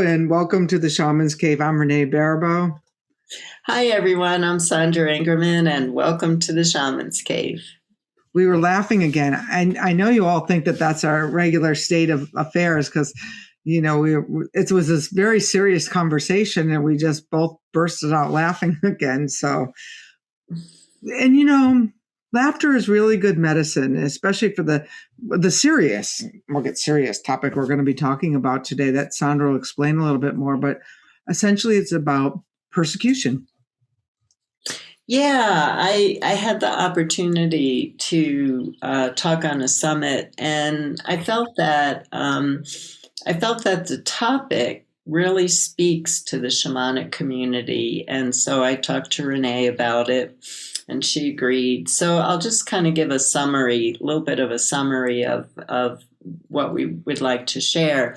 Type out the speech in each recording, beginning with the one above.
and welcome to the Shaman's Cave. I'm Renee Baribeau. Hi, everyone. I'm Sandra Ingerman, and welcome to the Shaman's Cave. We were laughing again. I know you all think that that's our regular state of affairs because, it was this very serious conversation and we just both bursted out laughing again. So, and laughter is really good medicine, especially for the serious, we'll get serious topic we're going to be talking about today that Sandra will explain a little bit more. But essentially, it's about persecution. Yeah, I had the opportunity to talk on a summit, and I felt that the topic really speaks to the shamanic community, and so I talked to Renee about it, and she agreed. So I'll just kind of give a little bit of a summary of what we would like to share.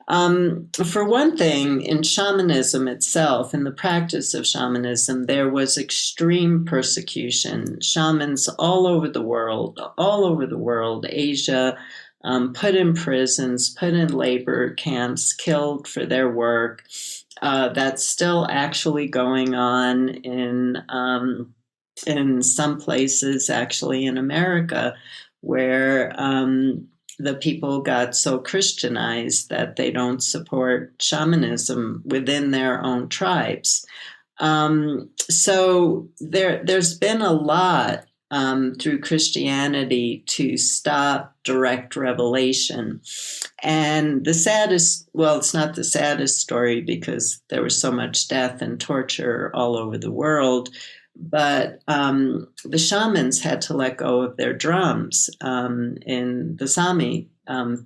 For one thing, in shamanism itself, in the practice of shamanism, there was extreme persecution. Shamans all over the world, Asia, put in prisons, put in labor camps, killed for their work. That's still actually going on in some places, actually in America, where the people got so Christianized that they don't support shamanism within their own tribes. So there's been a lot through Christianity to stop direct revelation. And it's not the saddest story because there was so much death and torture all over the world. But the shamans had to let go of their drums. In the Sami,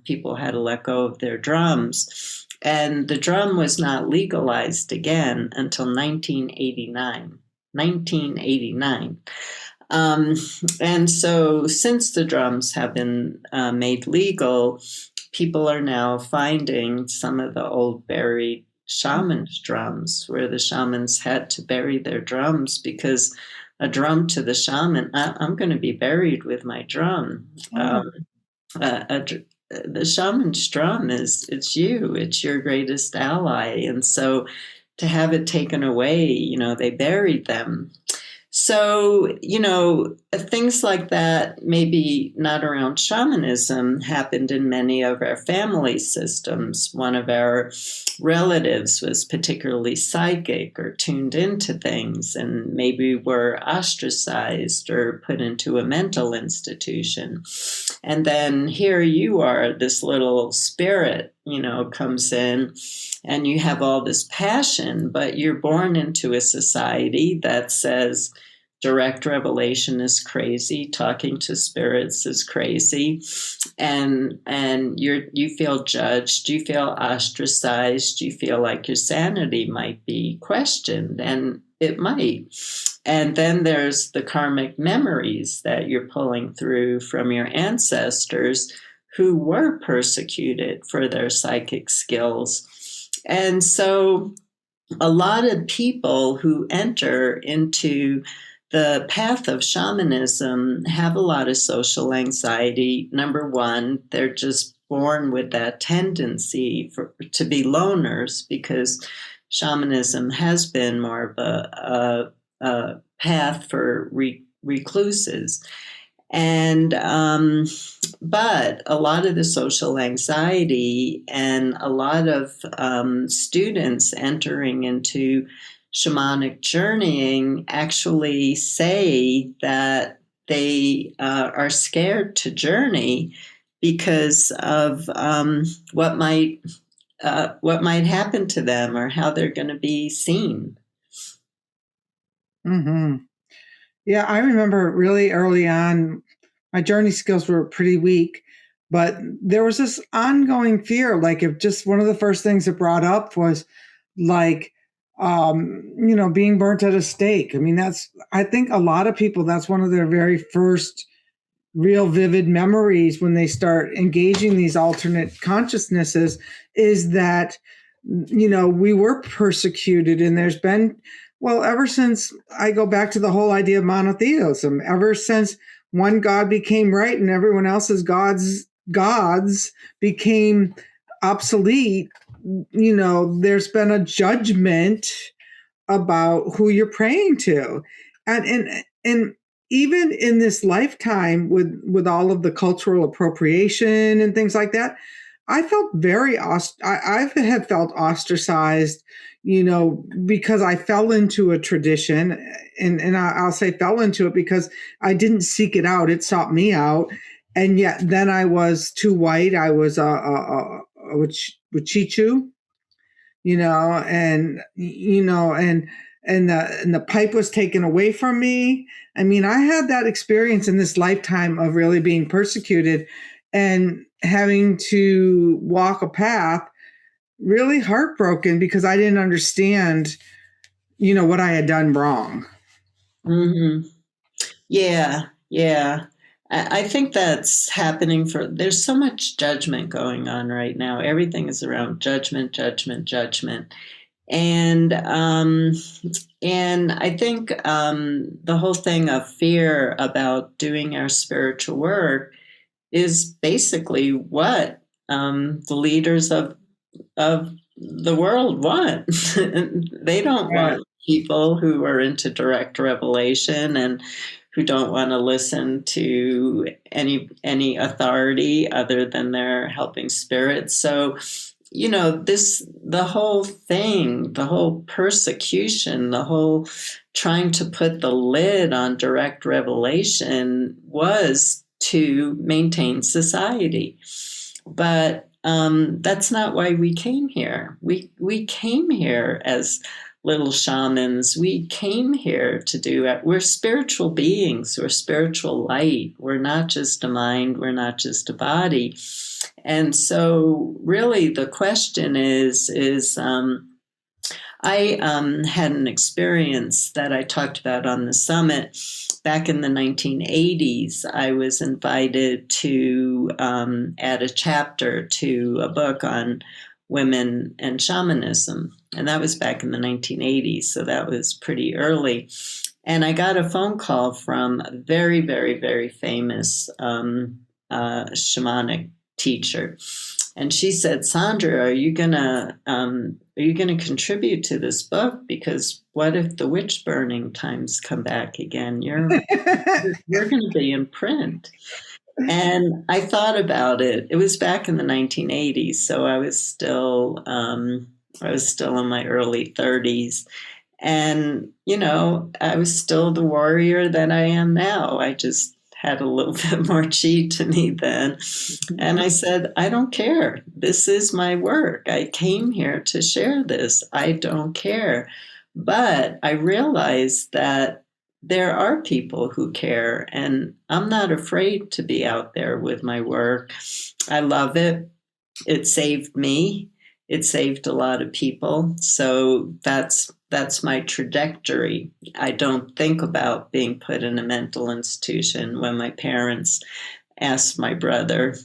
people had to let go of their drums. And the drum was not legalized again until 1989. 1989. And so since the drums have been made legal, people are now finding some of the old buried shamans' drums, where the shamans had to bury their drums because a drum to the shaman, I'm going to be buried with my drum. The shaman's drum it's you, it's your greatest ally. And so to have it taken away, they buried them. So, things like that, maybe not around shamanism, happened in many of our family systems. One of our relatives was particularly psychic or tuned into things, and maybe were ostracized or put into a mental institution. And then here you are, this little spirit, comes in, and you have all this passion, but you're born into a society that says direct revelation is crazy, talking to spirits is crazy, and you feel judged, you feel ostracized, you feel like your sanity might be questioned, and it might. And then there's the karmic memories that you're pulling through from your ancestors who were persecuted for their psychic skills. And so a lot of people who enter into the path of shamanism have a lot of social anxiety. Number one, they're just born with that tendency to be loners because shamanism has been more of a path for recluses. And but a lot of the social anxiety and a lot of students entering into shamanic journeying actually say that they are scared to journey because of what might happen to them or how they're going to be seen. Mm-hmm. Yeah, I remember really early on, my journey skills were pretty weak, but there was this ongoing fear. Like if just one of the first things it brought up was like, being burnt at a stake. I mean, I think a lot of people, that's one of their very first real vivid memories when they start engaging these alternate consciousnesses is that, we were persecuted, and there's been, ever since I go back to the whole idea of monotheism, ever since one God became right and everyone else's gods became obsolete, there's been a judgment about who you're praying to. And even in this lifetime with all of the cultural appropriation and things like that, I felt I have felt ostracized, because I fell into a tradition, and I'll say fell into it because I didn't seek it out. It sought me out. And yet then I was too white. I was a Wichichu, and the pipe was taken away from me. I mean, I had that experience in this lifetime of really being persecuted and having to walk a path, really heartbroken because I didn't understand, what I had done wrong. Mm-hmm. Yeah, yeah. I think that's happening there's so much judgment going on right now. Everything is around judgment, judgment, judgment. And and I think the whole thing of fear about doing our spiritual work is basically what the leaders of the world want. They don't want people who are into direct revelation and who don't want to listen to any authority other than their helping spirits. So, the whole thing, the whole persecution, the whole trying to put the lid on direct revelation was to maintain society. But that's not why we came here. We came here as little shamans. We came here to do it. We're spiritual beings. We're spiritual light. We're not just a mind. We're not just a body. And so really the question is I had an experience that I talked about on the summit back in the 1980s. I was invited to add a chapter to a book on women and shamanism. And that was back in the 1980s. So that was pretty early. And I got a phone call from a very, very, very famous shamanic teacher. And she said, Sandra, are you gonna contribute to this book? Because what if the witch burning times come back again? You're gonna be in print. And I thought about it. It was back in the 1980s, so I was still in my early 30s. And, I was still the warrior that I am now. I just had a little bit more chi to me then. And I said, I don't care. This is my work. I came here to share this. I don't care. But I realized that there are people who care, and I'm not afraid to be out there with my work. I love it. It saved me. It saved a lot of people. So that's my trajectory. I don't think about being put in a mental institution. When my parents asked my brother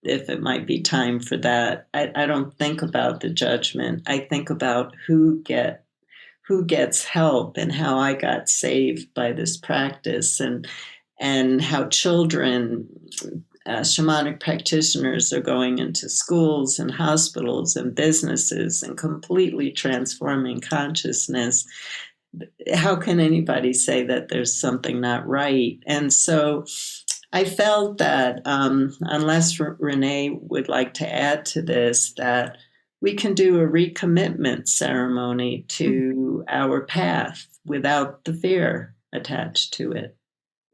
if it might be time for that, I don't think about the judgment. I think about who gets help and how I got saved by this practice, and how children, shamanic practitioners, are going into schools and hospitals and businesses and completely transforming consciousness. How can anybody say that there's something not right? And so I felt that unless Renee would like to add to this, that we can do a recommitment ceremony to our path without the fear attached to it.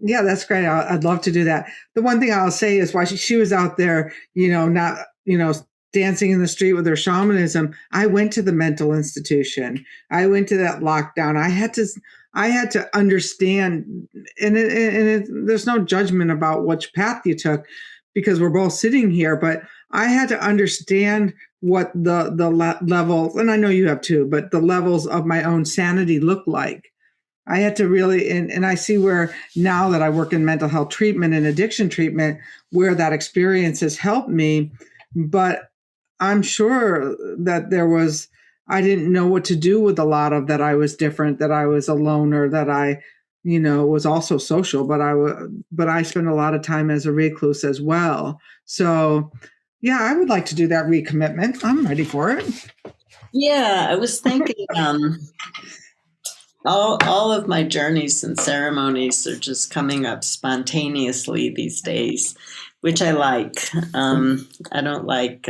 Yeah, that's great. I'd love to do that. The one thing I'll say is, while she was out there, not, dancing in the street with her shamanism, I went to the mental institution. I went to that lockdown. I had to understand, and there's no judgment about which path you took, because we're both sitting here, but I had to understand what the levels, and I know you have too, but the levels of my own sanity look like. I had to really, and I see where now that I work in mental health treatment and addiction treatment, where that experience has helped me. But I'm sure that I didn't know what to do with a lot of that. I was different, that I was a loner, that I, was also social, but I spent a lot of time as a recluse as well. So Yeah, I would like to do that recommitment. I'm ready for it. Yeah, I was thinking all of my journeys and ceremonies are just coming up spontaneously these days, which I like. I don't like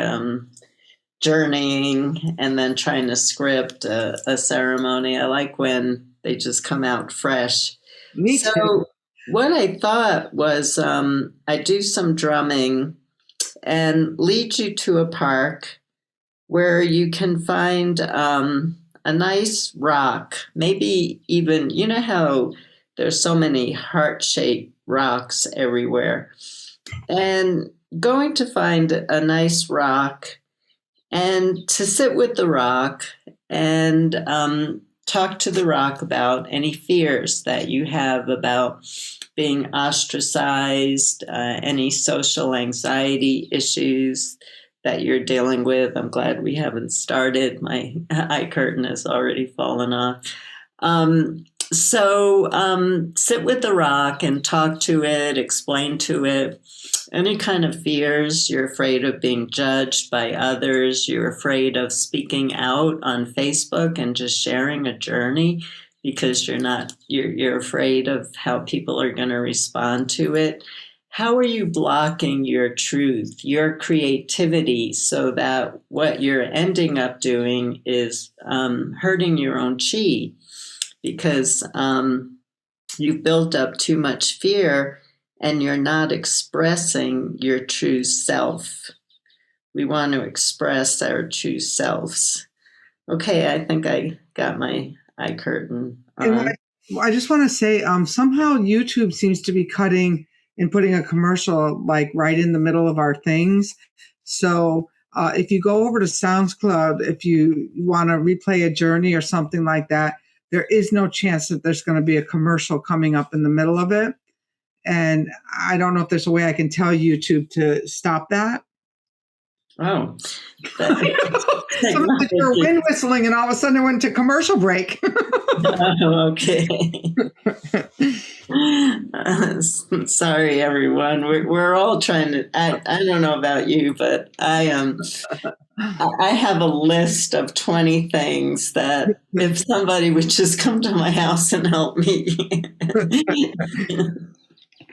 journeying and then trying to script a ceremony. I like when they just come out fresh. Me So, too. what I thought was I do some drumming and lead you to a park where you can find a nice rock, maybe even, you know how there's so many heart shaped rocks everywhere. And going to find a nice rock and to sit with the rock and talk to the rock about any fears that you have about being ostracized, any social anxiety issues that you're dealing with. I'm glad we haven't started. My eye curtain has already fallen off. So sit with the rock and talk to it, explain to it any kind of fears. You're afraid of being judged by others. You're afraid of speaking out on Facebook and just sharing a journey because you're afraid of how people are going to respond to it. How are you blocking your truth, your creativity, so that what you're ending up doing is hurting your own chi because you've built up too much fear and you're not expressing your true self. We want to express our true selves. Okay, I think I got my eye curtain And on. I just want to say, somehow YouTube seems to be cutting and putting a commercial like right in the middle of our things. So if you go over to SoundCloud, if you want to replay a journey or something like that, there is no chance that there's going to be a commercial coming up in the middle of it. And I don't know if there's a way I can tell YouTube to stop that. Oh, that Sometimes you're wind whistling and all of a sudden it went to commercial break. Oh, okay. Sorry, everyone. We're all trying to. I don't know about you, but I have a list of 20 things that if somebody would just come to my house and help me.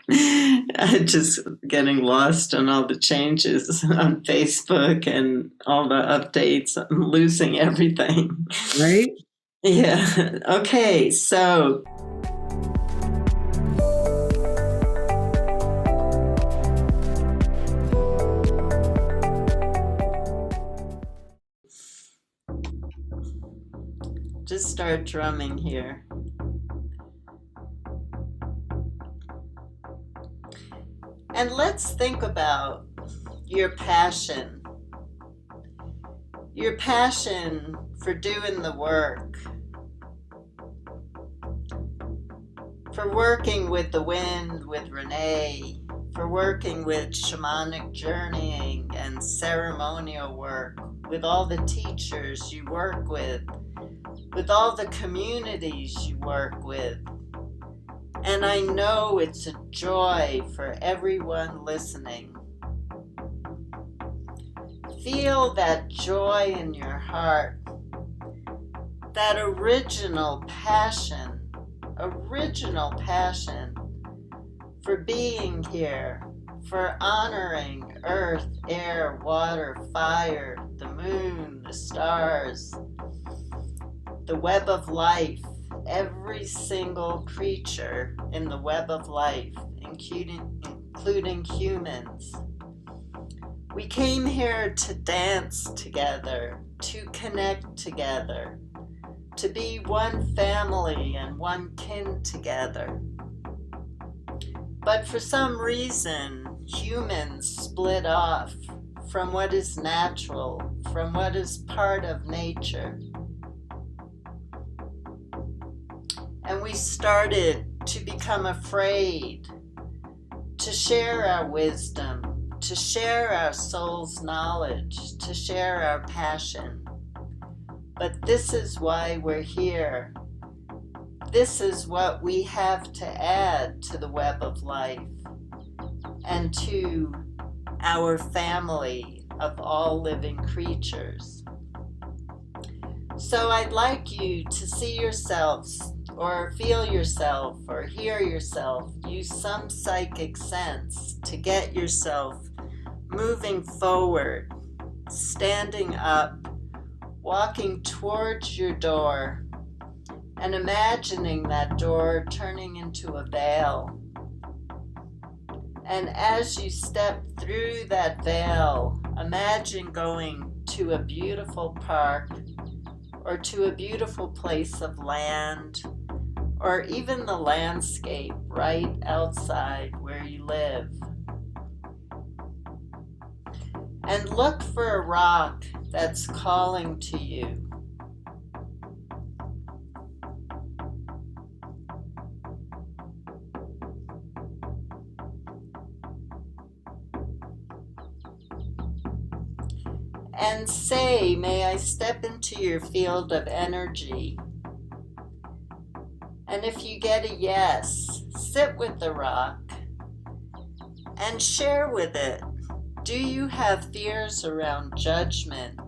I'm just getting lost in all the changes on Facebook and all the updates. I'm losing everything. Right? Yeah. Okay. So just start drumming here. And let's think about your passion for doing the work, for working with the wind with Renee, for working with shamanic journeying and ceremonial work, with all the teachers you work with all the communities you work with. And I know it's a joy for everyone listening. Feel that joy in your heart, that original passion for being here, for honoring earth, air, water, fire, the moon, the stars, the web of life, every single creature in the web of life, including humans. We came here to dance together, to connect together, to be one family and one kin together. But for some reason, humans split off from what is natural, from what is part of nature. And we started to become afraid to share our wisdom, to share our soul's knowledge, to share our passion. But this is why we're here. This is what we have to add to the web of life and to our family of all living creatures. So I'd like you to see yourself or feel yourself or hear yourself use some psychic sense to get yourself moving forward, standing up, walking towards your door, and imagining that door turning into a veil. And as you step through that veil, imagine going to a beautiful park or to a beautiful place of land, or even the landscape right outside where you live. And look for a rock that's calling to you. And say, may I step into your field of energy? And if you get a yes, sit with the rock and share with it. Do you have fears around judgment?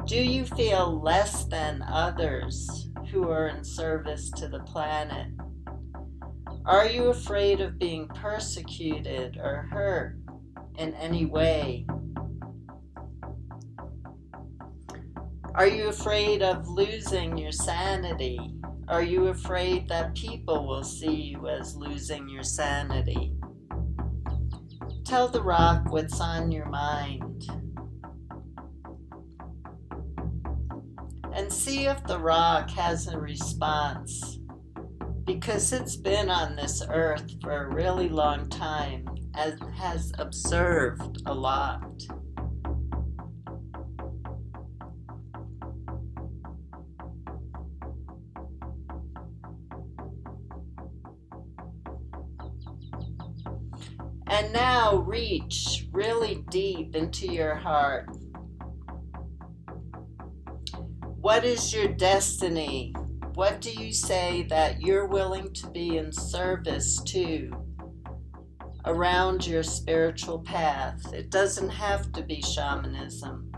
Do you feel less than others who are in service to the planet? Are you afraid of being persecuted or hurt in any way? Are you afraid of losing your sanity? Are you afraid that people will see you as losing your sanity? Tell the rock what's on your mind. And see if the rock has a response, because it's been on this earth for a really long time and has observed a lot. And now reach really deep into your heart. What is your destiny? What do you say that you're willing to be in service to around your spiritual path? It doesn't have to be shamanism.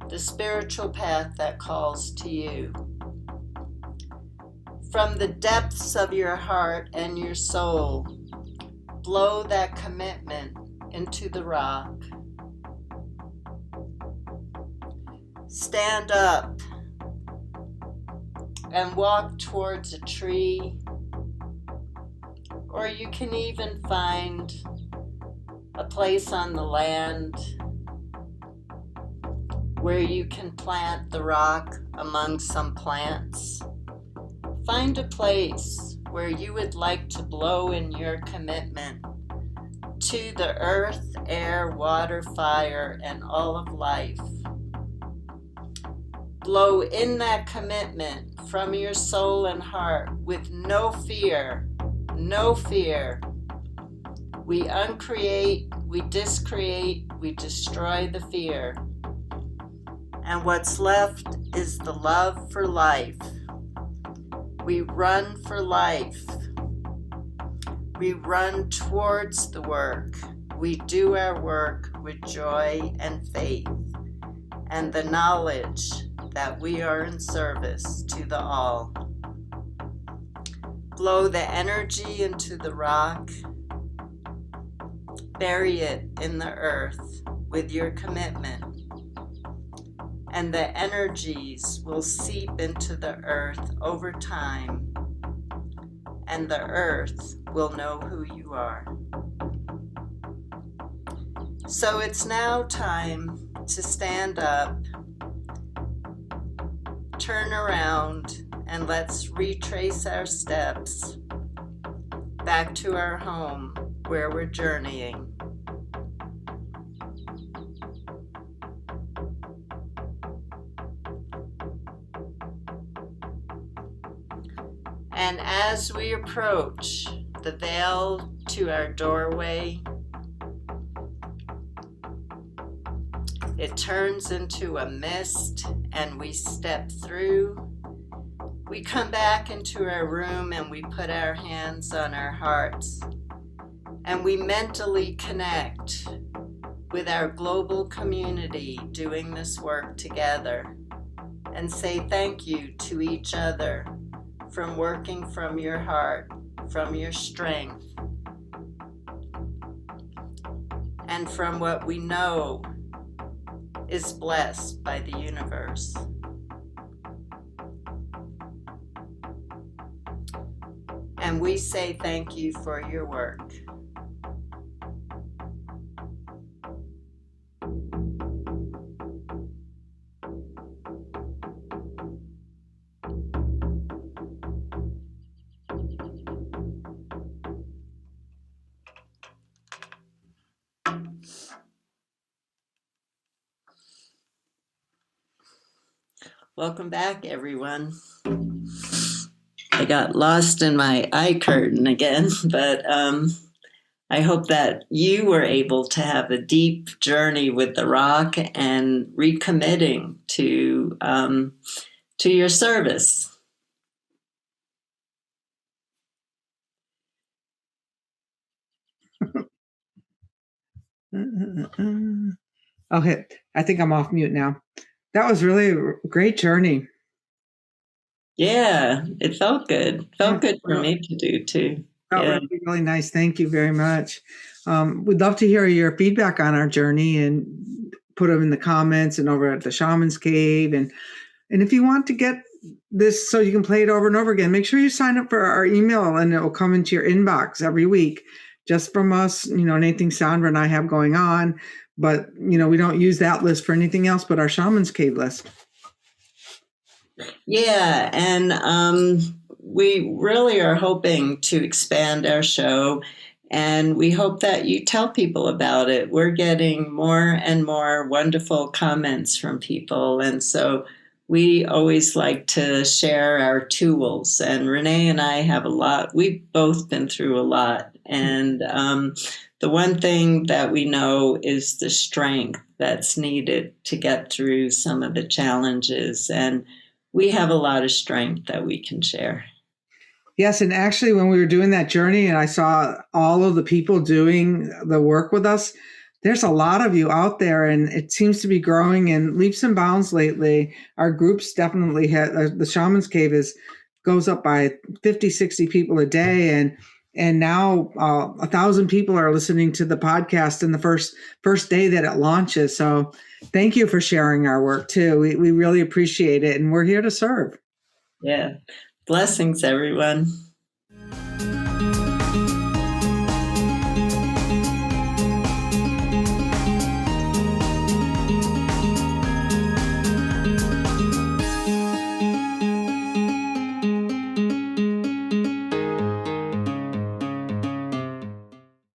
The spiritual path that calls to you. From the depths of your heart and your soul, blow that commitment into the rock. Stand up and walk towards a tree, or you can even find a place on the land where you can plant the rock among some plants. Find a place where you would like to blow in your commitment to the earth, air, water, fire, and all of life. Blow in that commitment from your soul and heart with no fear, no fear. We uncreate, we discreate, we destroy the fear. And what's left is the love for life. We run for life. We run towards the work. We do our work with joy and faith and the knowledge that we are in service to the all. Blow the energy into the rock. Bury it in the earth with your commitment. And the energies will seep into the earth over time, and the earth will know who you are. So it's now time to stand up, turn around, and let's retrace our steps back to our home where we're journeying. And as we approach the veil to our doorway, it turns into a mist and we step through. We come back into our room and we put our hands on our hearts and we mentally connect with our global community doing this work together, and say thank you to each other from working from your heart, from your strength, and from what we know is blessed by the universe. And we say thank you for your work. Welcome back, everyone. I got lost in my eye curtain again, but I hope that you were able to have a deep journey with the rock and recommitting to your service. Okay, I think I'm off mute now. That was really a great journey. Yeah, it felt good. Felt good for me to do too. Felt Yeah. really, really nice. Thank you very much. We'd love to hear your feedback on our journey and put them in the comments and over at the Shaman's Cave. And if you want to get this so you can play it over and over again, make sure you sign up for our email and it will come into your inbox every week just from us, anything Sandra and I have going on. But, we don't use that list for anything else but our Shaman's Cave list. Yeah, and we really are hoping to expand our show, and we hope that you tell people about it. We're getting more and more wonderful comments from people, and so we always like to share our tools. And Renee and I have a lot. We've both been through a lot, and the one thing that we know is the strength that's needed to get through some of the challenges, and we have a lot of strength that we can share. Yes, and actually when we were doing that journey and I saw all of the people doing the work with us, there's a lot of you out there and it seems to be growing in leaps and bounds lately. Our groups definitely had, the Shaman's Cave goes up by 50, 60 people a day. And now 1,000 people are listening to the podcast in the first day that it launches. So thank you for sharing our work too. We really appreciate it. And we're here to serve. Yeah. Blessings, everyone.